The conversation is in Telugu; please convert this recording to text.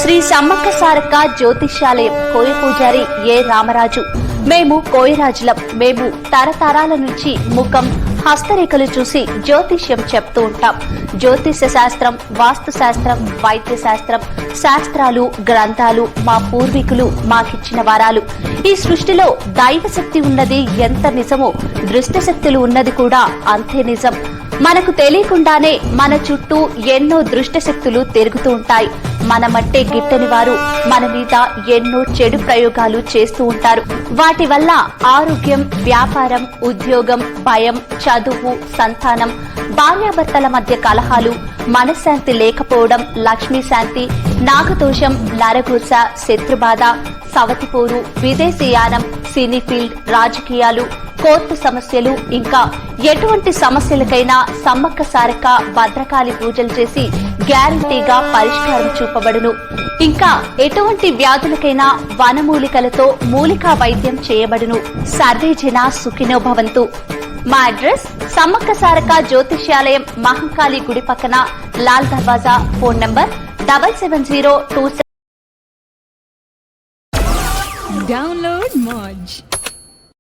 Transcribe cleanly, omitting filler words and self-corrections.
శ్రీ సమ్మక్క సారక్క జ్యోతిష్యాలయం కోయ పూజారి ఏ రామరాజు. మేము కోయరాజులం. మేము తరతరాల నుంచి ముఖం హస్తరేఖలు చూసి జ్యోతిష్యం చెప్తూ ఉంటాం. జ్యోతిష శాస్త్రం, వాస్తు శాస్త్రం, వైద్య శాస్త్రం, శాస్త్రాలు, గ్రంథాలు మా పూర్వీకులు మాకిచ్చిన వరాలు. ఈ సృష్టిలో దైవశక్తి ఉన్నది ఎంత నిజమో దృష్టశక్తులు ఉన్నది కూడా అంతే నిజం. మనకు తెలియకుండానే మన చుట్టూ ఎన్నో దృష్టశక్తులు తిరుగుతూ ఉంటాయి. మనమంటే గిట్టని వారు మన మీద ఎన్నో చెడు ప్రయోగాలు చేస్తూ ఉంటారు. వాటి వల్ల ఆరోగ్యం, వ్యాపారం, ఉద్యోగం, భయం, చదువు, సంతానం, భార్యాభర్తల మధ్య కలహాలు, మనశ్శాంతి లేకపోవడం, లక్ష్మీ శాంతి, నాగదోషం, నరఘోష, శత్రుబాధ, సవతిపోరు, విదేశీయానం, సినీ ఫీల్డ్, రాజకీయాలు, కోర్టు సమస్యలు, ఇంకా ఎటువంటి సమస్యలకైనా సమ్మక్క సారక్క భద్రకాళి పూజలు చేసి గ్యారంటీగా పరిష్కారం చూపబడును. ఇంకా ఎటువంటి వ్యాధులకైనా వనమూలికలతో మూలికా వైద్యం చేయబడును. సర్వే జన సుఖినో భవంతు. మా అడ్రస్ సమ్మక్క సారక్క జ్యోతిష్యాలయం, మహంకాళి గుడి పక్కన, లాల్ దర్వాజా. Phone number 7702. Download Moj.